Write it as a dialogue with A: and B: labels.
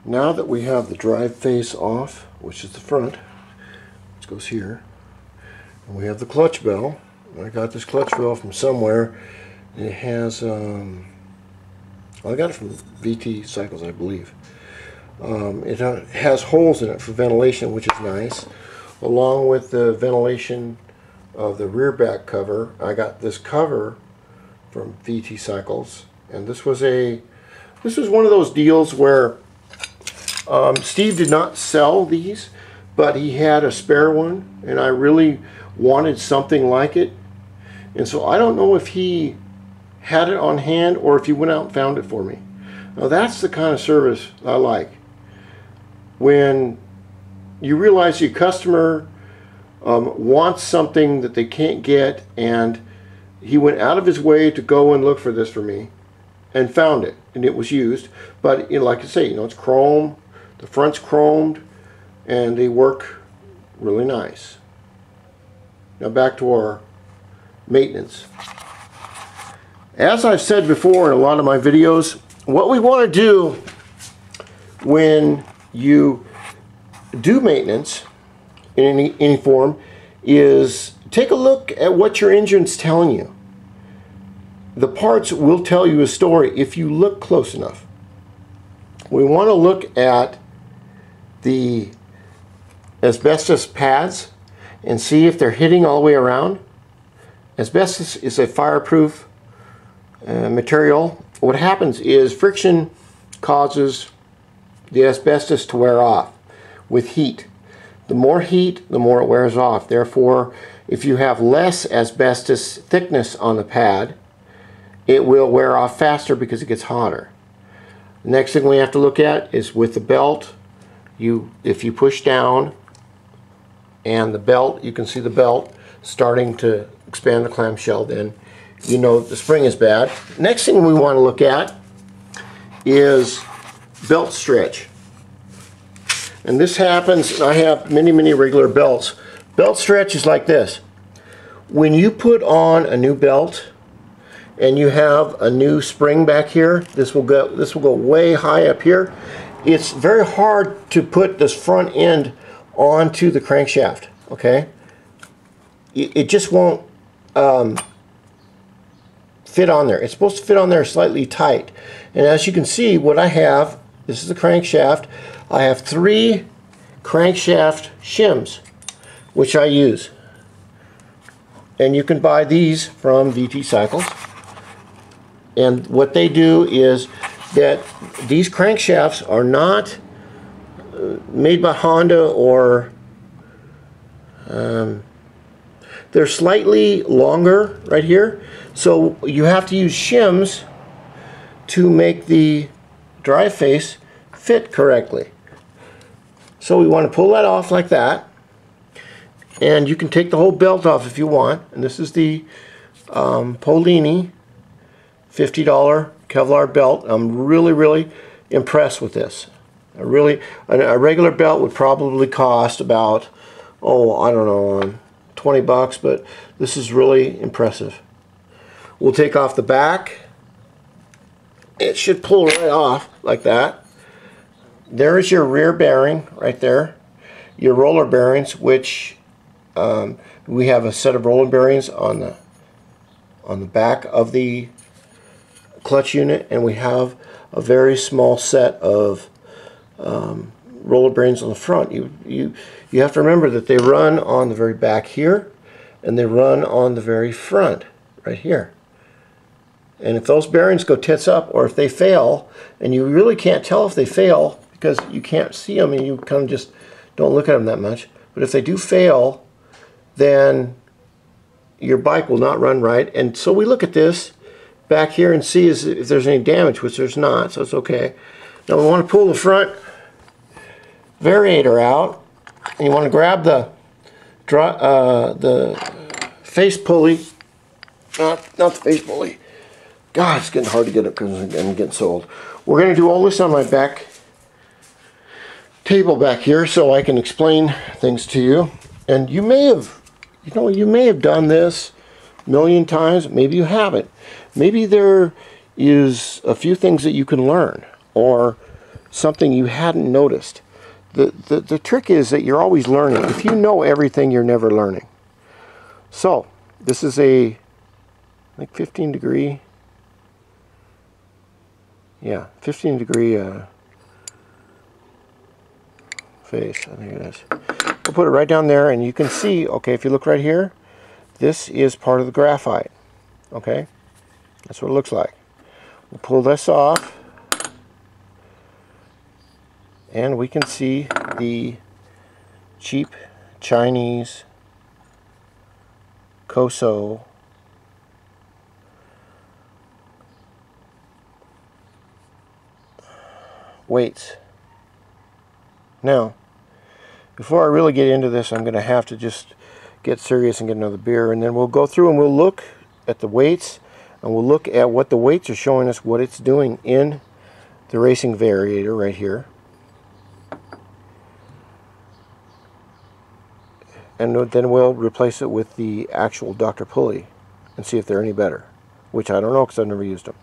A: Now that we have the drive face off, which is the front, which goes here, and we have the clutch bell. I got this clutch bell from somewhere. It has, well, I got it from VT Cycles, I believe. It has holes in it for ventilation, which is nice. Along with the ventilation of the rear back cover, I got this cover from VT Cycles, and this was one of those deals where Steve did not sell these, but he had a spare one, and I really wanted something like it. And so I don't know if he had it on hand or if he went out and found it for me. Now that's the kind of service I like. When you realize your customer wants something that they can't get, and he went out of his way to go and look for this for me and found it, and it was used. But you know, like I say, it's chrome. The front's chromed, and they work really nice. Now back to our maintenance. As I've said before in a lot of my videos, what we want to do when you do maintenance in any form is take a look at what your engine's telling you. The parts will tell you a story if you look close enough. We want to look at the asbestos pads and see if they're hitting all the way around. Asbestos is a fireproof material. What happens is friction causes the asbestos to wear off with heat. The more heat, the more it wears off. Therefore, if you have less asbestos thickness on the pad, it will wear off faster because it gets hotter. The next thing we have to look at is with the belt. If you push down and the belt, you can see the belt starting to expand the clamshell, then you know the spring is bad. Next thing we want to look at is belt stretch. And this happens, I have many regular belts. Belt stretch is like this. When you put on a new belt and you have a new spring back here, this will go way high up here. It's very hard to put this front end onto the crankshaft, okay? It just won't fit on there. It's supposed to fit on there slightly tight. And as you can see, what I have, this is the crankshaft. I have 3 crankshaft shims, which I use. And you can buy these from VT Cycles. And what they do is that these crankshafts are not made by Honda, or they're slightly longer right here. So you have to use shims to make the drive face fit correctly. So we want to pull that off like that, and you can take the whole belt off if you want. And this is the PULLEY $50 Kevlar belt. I'm really impressed with this. A regular belt would probably cost about, I don't know, 20 bucks, but this is really impressive. We'll take off the back. It should pull right off like that. There is your rear bearing right there. Your roller bearings, which we have a set of roller bearings on the back of the clutch unit, and we have a very small set of roller bearings on the front. You have to remember that they run on the very back here, and they run on the very front right here. And if those bearings go tits up, or if they fail, and you really can't tell if they fail because you can't see them and you kind of just don't look at them that much, but if they do fail, then your bike will not run right. And so we look at this back here and see if there's any damage, which there's not, so it's okay. Now we want to pull the front variator out, and you want to grab the face pulley, not the face pulley. God, it's getting hard to get up because I'm getting so old. We're going to do all this on my back table back here so I can explain things to you. And you may have, you may have done this a million times. Maybe you haven't. Maybe there is a few things that you can learn, or something you hadn't noticed. The trick is that you're always learning. If you know everything, you're never learning. So, this is a, like 15 degree, yeah, 15 degree face, I think it is. We'll put it right down there, and you can see, okay, if you look right here, this is part of the graphite, okay? That's what it looks like. We'll pull this off, and we can see the cheap Chinese Koso weights. Now, before I really get into this, I'm going to have to just get serious and get another beer, and then we'll go through and we'll look at the weights, and we'll look at what the weights are showing us, what it's doing in the racing Variator right here. And then we'll replace it with the actual Dr. Pulley and see if they're any better, which I don't know because I've never used them.